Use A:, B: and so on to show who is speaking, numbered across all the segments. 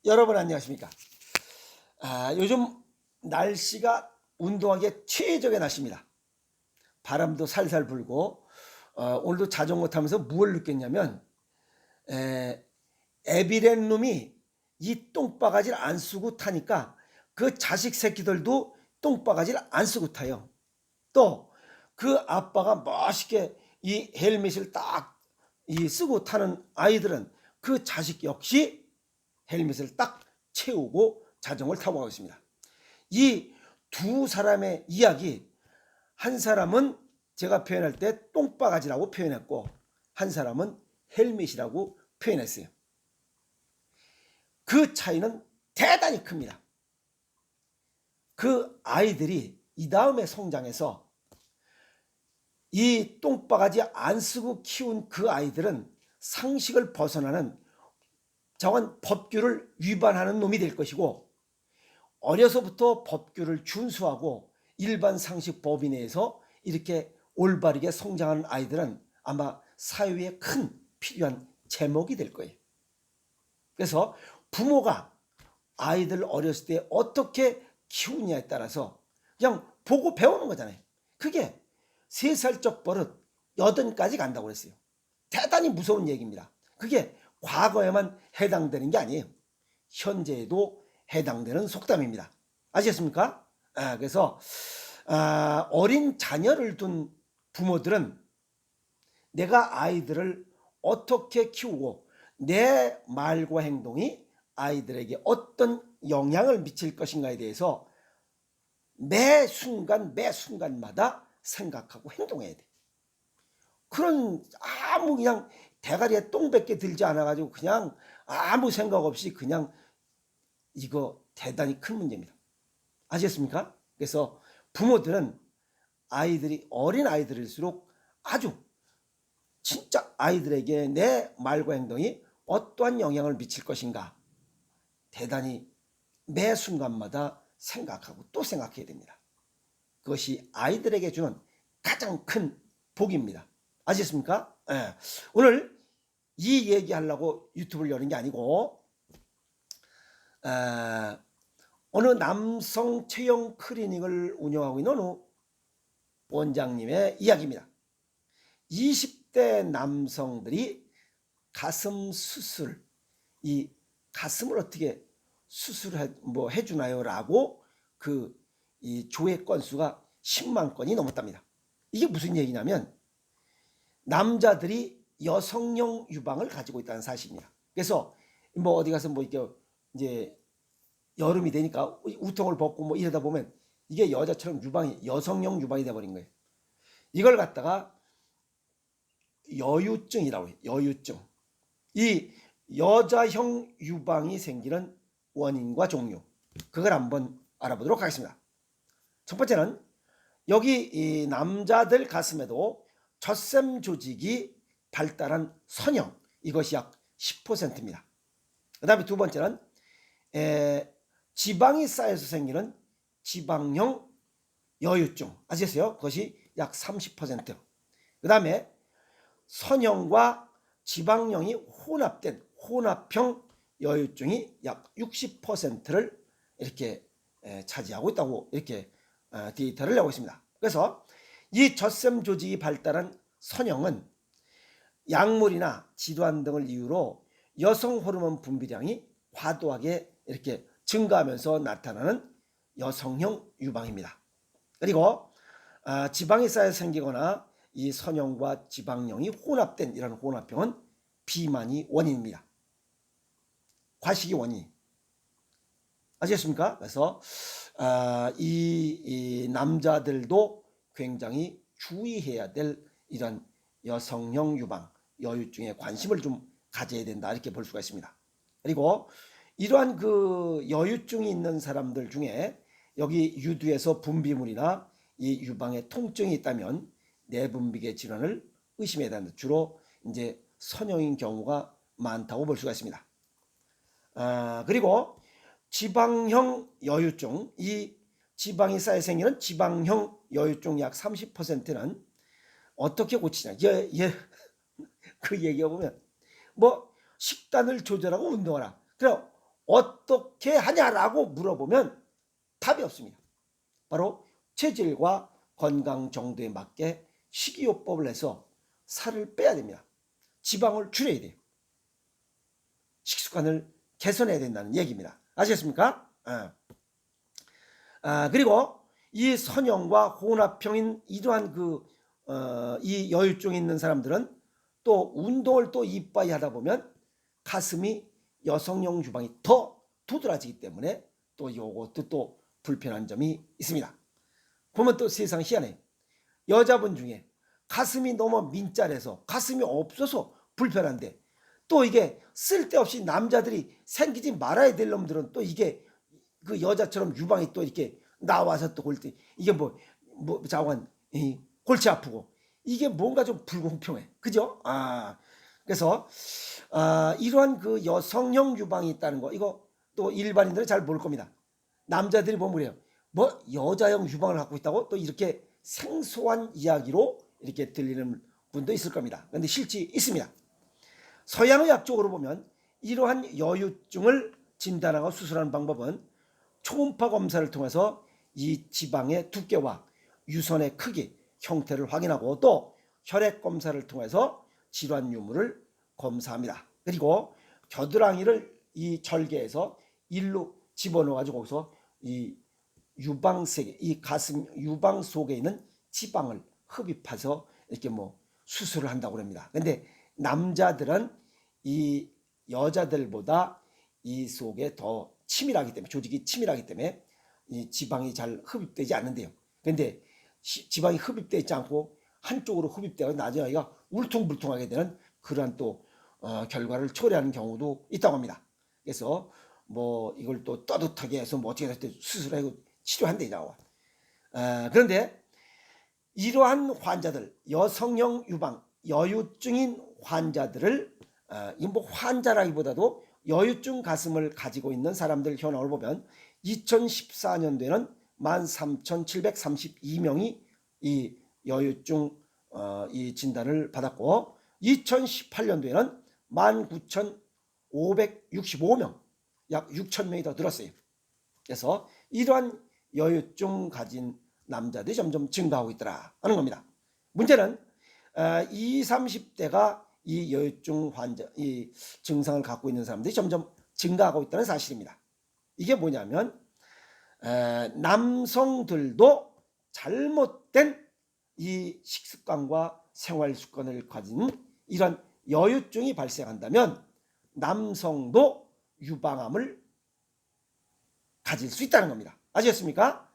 A: 여러분 안녕하십니까? 요즘 날씨가 운동하기에 최적의 날씨입니다. 바람도 살살 불고 오늘도 자전거 타면서 무엇을 느꼈냐면 에비렌 놈이 이 똥바가지를 안 쓰고 타니까 그 자식 새끼들도 똥바가지를 안 쓰고 타요. 또 그 아빠가 멋있게 이 헬멧을 딱 쓰고 타는 아이들은 그 자식 역시 헬멧을 딱 채우고 자전거를 타고 가고 있습니다. 이 두 사람의 이야기, 한 사람은 제가 표현할 때 똥바가지라고 표현했고 한 사람은 헬멧이라고 표현했어요. 그 차이는 대단히 큽니다. 그 아이들이 이 다음에 성장해서 이 똥바가지 안 쓰고 키운 그 아이들은 상식을 벗어나는 정한 법규를 위반하는 놈이 될 것이고, 어려서부터 법규를 준수하고 일반 상식 범위 내에서 이렇게 올바르게 성장하는 아이들은 아마 사회에 큰 필요한 제목이 될 거예요. 그래서 부모가 아이들 어렸을 때 어떻게 키우냐에 따라서 그냥 보고 배우는 거잖아요. 그게 3살적 버릇 8까지 간다고 그랬어요. 대단히 무서운 얘기입니다. 그게 과거에만 해당되는 게 아니에요. 현재에도 해당되는 속담입니다. 아시겠습니까? 그래서 어린 자녀를 둔 부모들은 내가 아이들을 어떻게 키우고 내 말과 행동이 아이들에게 어떤 영향을 미칠 것인가에 대해서 매 순간마다 생각하고 행동해야 돼. 그런 아무 그냥 대가리에 똥밖에 들지 않아가지고 그냥 아무 생각 없이 그냥 이거 대단히 큰 문제입니다. 아시겠습니까? 그래서 부모들은 아이들이 어린 아이들일수록 아주 진짜 아이들에게 내 말과 행동이 어떠한 영향을 미칠 것인가 대단히 매 순간마다 생각하고 또 생각해야 됩니다. 그것이 아이들에게 주는 가장 큰 복입니다. 아시겠습니까? 오늘 이 얘기하려고 유튜브를 여는 게 아니고 어느 남성 체형 클리닉을 운영하고 있는 어느 원장님의 이야기입니다. 20대 남성들이 가슴 수술, 이 가슴을 어떻게 해주나요? 라고 이 조회 건수가 10만 건이 넘었답니다. 이게 무슨 얘기냐면 남자들이 여성용 유방을 가지고 있다는 사실입니다. 그래서 뭐 어디 가서 뭐 이렇게 이제 여름이 되니까 우통을 벗고 뭐 이러다 보면 이게 여자처럼 여성용 유방이 돼버린 거예요. 이걸 갖다가 여유증이라고 해요. 여유증. 이 여자형 유방이 생기는 원인과 종류, 그걸 한번 알아보도록 하겠습니다. 첫 번째는 여기 이 남자들 가슴에도 젖샘 조직이 발달한 선형, 이것이 약 10%입니다. 그 다음에 두 번째는 지방이 쌓여서 생기는 지방형 여유증, 아시겠어요? 그것이 약 30%. 그 다음에 선형과 지방형이 혼합된 혼합형 여유증이 약 60%를 이렇게 차지하고 있다고 이렇게 데이터를 내고 있습니다. 그래서 이 젖샘 조직이 발달한 선형은 약물이나 질환 등을 이유로 여성 호르몬 분비량이 과도하게 이렇게 증가하면서 나타나는 여성형 유방입니다. 그리고 지방이 쌓여 생기거나 이 선형과 지방형이 혼합된 이런 혼합형은 비만이 원인입니다. 과식이 원인. 아시겠습니까? 그래서 이 남자들도 굉장히 주의해야 될 이런 여성형 유방, 여유증에 관심을 좀 가져야 된다, 이렇게 볼 수가 있습니다. 그리고 이러한 그 여유증이 있는 사람들 중에 여기 유두에서 분비물이나 이 유방에 통증이 있다면 내분비계 질환을 의심해야 된다. 주로 이제 선형인 경우가 많다고 볼 수가 있습니다. 그리고 지방형 여유증, 이 지방이 쌓여 생기는 지방형 여유증 약 30%는 어떻게 고치냐? 그 얘기해 보면 뭐 식단을 조절하고 운동하라. 그럼 어떻게 하냐라고 물어보면 답이 없습니다. 바로 체질과 건강 정도에 맞게 식이요법을 해서 살을 빼야 됩니다. 지방을 줄여야 돼요. 식습관을 개선해야 된다는 얘기입니다. 아시겠습니까? 그리고 이 선형과 혼합형인 이러한 이 여유증이 있는 사람들은 또 운동을 또 이빠이 하다 보면 가슴이 여성형 유방이 더 두드러지기 때문에 또 이것도 또 불편한 점이 있습니다. 보면 또 세상 희한해요. 여자분 중에 가슴이 너무 민짤해서 가슴이 없어서 불편한데 또 이게 쓸데없이 남자들이 생기지 말아야 될 놈들은 또 이게 그 여자처럼 유방이 또 이렇게 나와서 또 골때 이게 자관 골치 아프고 이게 뭔가 좀 불공평해. 그죠? 그래서 이러한 그 여성형 유방이 있다는 거 이거 또 일반인들은 잘 모를 겁니다. 남자들이 보면 그래요. 뭐 여자형 유방을 갖고 있다고 또 이렇게 생소한 이야기로 이렇게 들리는 분도 있을 겁니다. 그런데 실제 있습니다. 서양의학 적으로 보면 이러한 여유증을 진단하고 수술하는 방법은 초음파 검사를 통해서 이 지방의 두께와 유선의 크기, 형태를 확인하고 또 혈액 검사를 통해서 질환 유무를 검사합니다. 그리고 겨드랑이를 이 절개해서 일로 집어넣어 가지고 거기서 이 유방색에 이 가슴 유방 속에 있는 지방을 흡입해서 이렇게 수술을 한다고 합니다. 근데 남자들은 이 여자들보다 이 속에 더 치밀하기 때문에 조직이 치밀하기 때문에 이 지방이 잘 흡입되지 않는데요. 근데 지방이 흡입되어 있지 않고 한쪽으로 흡입되어 나중에 아이가 울퉁불퉁하게 되는 그러한 또 결과를 초래하는 경우도 있다고 합니다. 그래서 이걸 또 떳떳하게 해서 어떻게 할 때 수술하고 치료한대요. 그런데 이러한 환자들 여성형 유방 여유증인 환자들을 환자라기보다도 여유증 가슴을 가지고 있는 사람들 현황을 보면 2014년도에는 13,732명이 이 여유증 이 진단을 받았고 2018년도에는 19,565명 약 6,000명이 더 늘었어요. 그래서 이러한 여유증 가진 남자들이 점점 증가하고 있더라 하는 겁니다. 문제는 20, 30대가 이 여유증 환자, 이 증상을 갖고 있는 사람들이 점점 증가하고 있다는 사실입니다. 이게 뭐냐면 남성들도 잘못된 이 식습관과 생활 습관을 가진 이런 여유증이 발생한다면 남성도 유방암을 가질 수 있다는 겁니다. 아시겠습니까?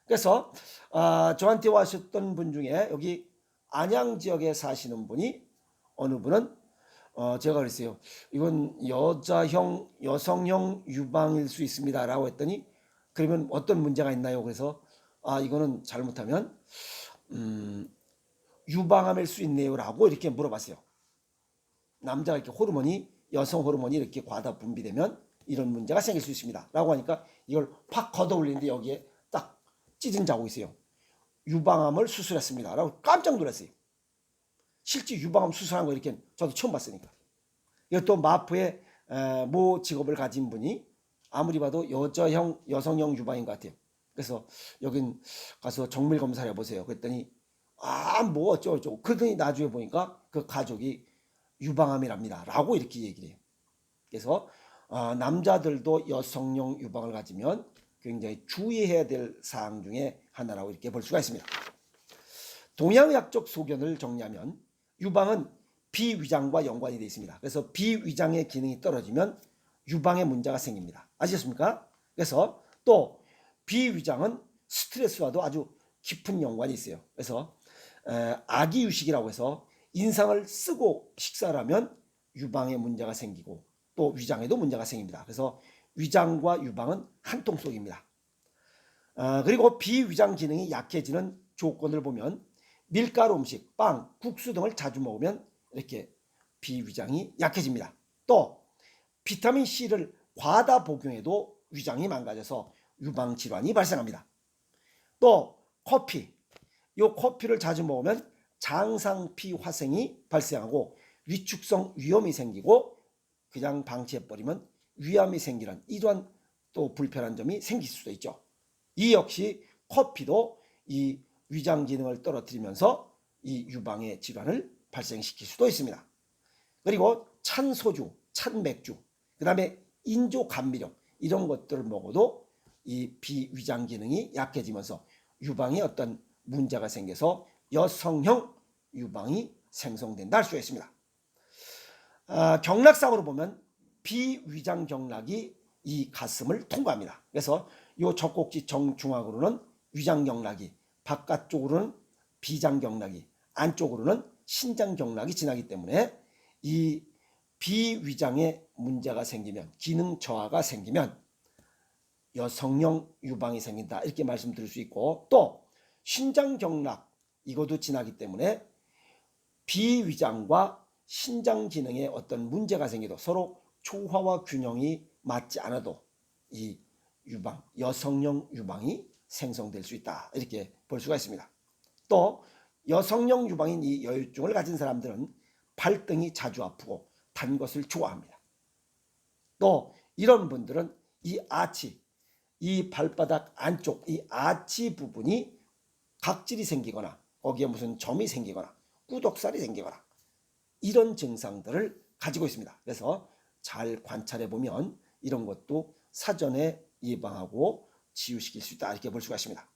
A: 그래서 저한테 와셨던 분 중에 여기 안양 지역에 사시는 분이 어느 분은 제가 그랬어요. 이건 여성형 유방일 수 있습니다 라고 했더니 그러면 어떤 문제가 있나요? 그래서 이거는 잘못하면 유방암일 수 있네요 라고 이렇게 물어봤어요. 남자가 이렇게 여성 호르몬이 이렇게 과다 분비되면 이런 문제가 생길 수 있습니다 라고 하니까 이걸 팍 걷어 올리는데 여기에 딱 찌든 자고 있어요. 유방암을 수술했습니다 라고 깜짝 놀랐어요. 실제 유방암 수술한 거 이렇게 저도 처음 봤으니까. 이것도 마포의 모 직업을 가진 분이 아무리 봐도 여성형 유방인 것 같아요. 그래서 여긴 가서 정밀 검사를 해보세요. 그랬더니 어쩌고 그러더니 나중에 보니까 그 가족이 유방암이랍니다 라고 이렇게 얘기를 해요. 그래서 남자들도 여성형 유방을 가지면 굉장히 주의해야 될 사항 중에 하나라고 이렇게 볼 수가 있습니다. 동양의학적 소견을 정리하면 유방은 비위장과 연관이 되어 있습니다. 그래서 비위장의 기능이 떨어지면 유방에 문제가 생깁니다. 아시겠습니까? 그래서 또 비위장은 스트레스와도 아주 깊은 연관이 있어요. 그래서 아기유식이라고 해서 인상을 쓰고 식사를 하면 유방에 문제가 생기고 또 위장에도 문제가 생깁니다. 그래서 위장과 유방은 한 통 속입니다. 그리고 비위장 기능이 약해지는 조건을 보면 밀가루 음식, 빵, 국수 등을 자주 먹으면 이렇게 비위장이 약해집니다. 또 비타민C를 과다 복용해도 위장이 망가져서 유방 질환이 발생합니다. 또 커피를 자주 먹으면 장상피 화생이 발생하고 위축성 위염이 생기고 그냥 방치해버리면 위암이 생기는 이러한 또 불편한 점이 생길 수도 있죠. 이 역시 커피도 이 위장 기능을 떨어뜨리면서 이 유방의 질환을 발생시킬 수도 있습니다. 그리고 찬 소주, 찬 맥주, 그 다음에 인조 감미료 이런 것들을 먹어도 이 비위장 기능이 약해지면서 유방에 어떤 문제가 생겨서 여성형 유방이 생성된다 할 수 있습니다. 경락상으로 보면 비위장 경락이 이 가슴을 통과합니다. 그래서 이 젖꼭지 정중앙으로는 위장 경락이, 바깥쪽으로는 비장 경락이, 안쪽으로는 신장 경락이 지나기 때문에 이 비위장에 문제가 생기면, 기능 저하가 생기면 여성형 유방이 생긴다 이렇게 말씀드릴 수 있고, 또 신장 경락 이것도 지나기 때문에 비위장과 신장 기능에 어떤 문제가 생겨도 서로 조화와 균형이 맞지 않아도 이 유방, 여성형 유방이 생성될 수 있다 이렇게 볼 수가 있습니다. 또 여성형 유방인 이 여유증을 가진 사람들은 발등이 자주 아프고 단 것을 좋아합니다. 또 이런 분들은 이 아치, 이 발바닥 안쪽 이 아치 부분이 각질이 생기거나 거기에 무슨 점이 생기거나 꾸덕살이 생기거나 이런 증상들을 가지고 있습니다. 그래서 잘 관찰해 보면 이런 것도 사전에 예방하고 치유시킬 수 있다 이렇게 볼 수가 있습니다.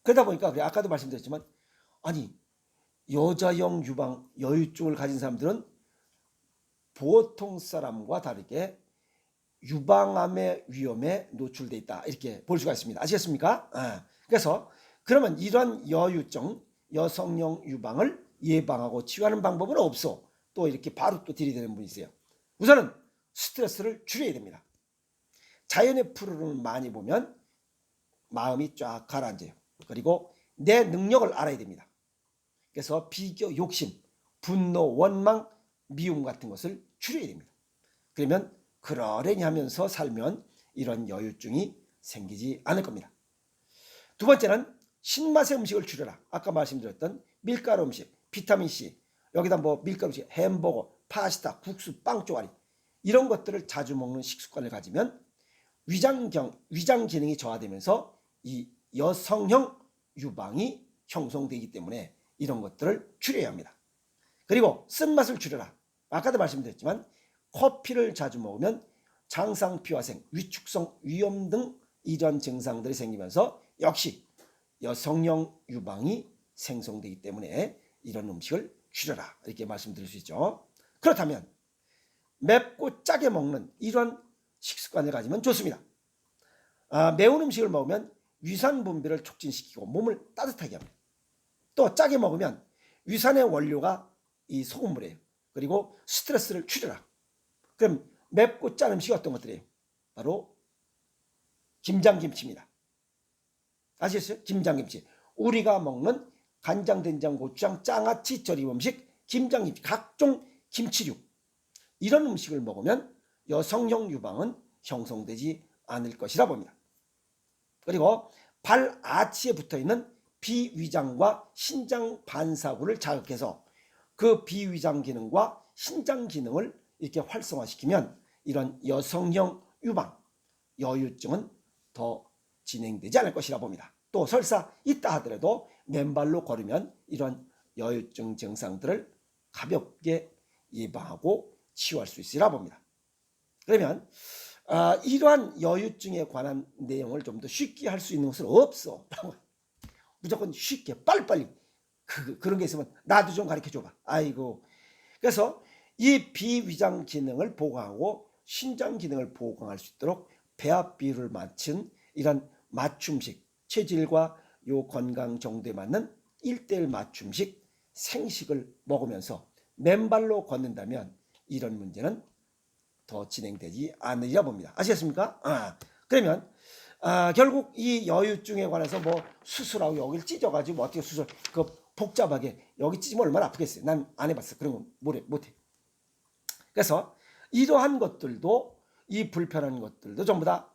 A: 그러다 보니까 아까도 말씀드렸지만 아니 여자형 유방 여유증을 가진 사람들은 보통 사람과 다르게 유방암의 위험에 노출돼 있다 이렇게 볼 수가 있습니다. 아시겠습니까? 그래서 그러면 이런 여유증 여성형 유방을 예방하고 치유하는 방법은 없어. 또 이렇게 바로 또 들이대는 분이 있어요. 우선은 스트레스를 줄여야 됩니다. 자연의 푸르름을 많이 보면 마음이 쫙 가라앉아요. 그리고 내 능력을 알아야 됩니다. 그래서 비교, 욕심, 분노, 원망, 미움 같은 것을 줄여야 됩니다. 그러면 그러려니 하면서 살면 이런 여유증이 생기지 않을 겁니다. 두 번째는 신맛의 음식을 줄여라. 아까 말씀드렸던 밀가루 음식, 비타민C, 여기다 뭐 밀가루 음식, 햄버거, 파스타, 국수, 빵 쪼가리 이런 것들을 자주 먹는 식습관을 가지면 위장 기능이 저하되면서 이 여성형 유방이 형성되기 때문에 이런 것들을 줄여야 합니다. 그리고 쓴맛을 줄여라. 아까도 말씀드렸지만 커피를 자주 먹으면 장상피화생, 위축성 위염 등 이런 증상들이 생기면서 역시 여성형 유방이 생성되기 때문에 이런 음식을 줄여라 이렇게 말씀드릴 수 있죠. 그렇다면 맵고 짜게 먹는 이런 식습관을 가지면 좋습니다. 매운 음식을 먹으면 위산 분비를 촉진시키고 몸을 따뜻하게 합니다. 또 짜게 먹으면 위산의 원료가 이 소금물이에요. 그리고 스트레스를 줄여라. 그럼 맵고 짠 음식이 어떤 것들이에요? 바로 김장김치입니다. 아시겠어요? 김장김치. 우리가 먹는 간장, 된장, 고추장, 장아찌, 절임 음식, 김장김치, 각종 김치류 이런 음식을 먹으면 여성형 유방은 형성되지 않을 것이라 봅니다. 그리고 발 아치에 붙어있는 비위장과 신장 반사구를 자극해서 그 비위장 기능과 신장 기능을 이렇게 활성화시키면 이런 여성형 유방, 여유증은 더 진행되지 않을 것이라 봅니다. 또 설사 있다 하더라도 맨발로 걸으면 이런 여유증 증상들을 가볍게 예방하고 치유할 수 있으리라 봅니다. 그러면 이러한 여유증에 관한 내용을 좀 더 쉽게 할 수 있는 것은 없어. 무조건 쉽게 빨리빨리 그런 게 있으면 나도 좀 가르쳐 줘봐. 아이고. 그래서 이 비위장 기능을 보강하고 신장 기능을 보강할 수 있도록 배합 비율을 맞춘 이런 맞춤식, 체질과 요 건강 정도에 맞는 1:1 맞춤식 생식을 먹으면서 맨발로 걷는다면 이런 문제는 더 진행되지 않으리라 봅니다. 아시겠습니까? 그러면 결국 이 여유증에 관해서 뭐 수술하고 여기를 찢어가지고 뭐 어떻게 수술 그 복잡하게 여기 찢으면 얼마나 아프겠어요. 난 안 해봤어. 그런 거 못해. 그래서 이러한 것들도 이 불편한 것들도 전부 다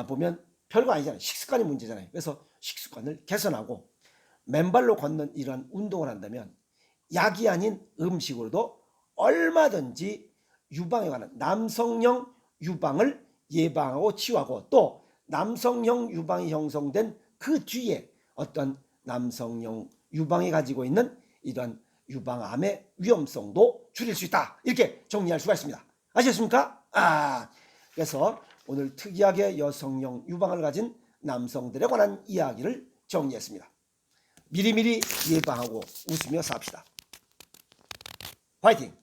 A: 보면 별거 아니잖아요. 식습관이 문제잖아요. 그래서 식습관을 개선하고 맨발로 걷는 이러한 운동을 한다면 약이 아닌 음식으로도 얼마든지 유방에 관한 남성형 유방을 예방하고 치유하고 또 남성형 유방이 형성된 그 뒤에 어떤 남성형 유방이 가지고 있는 이러한 유방암의 위험성도 줄일 수 있다. 이렇게 정리할 수가 있습니다. 아셨습니까? 그래서 오늘 특이하게 여성형 유방을 가진 남성들에 관한 이야기를 정리했습니다. 미리미리 예방하고 웃으며 삽시다. 화이팅!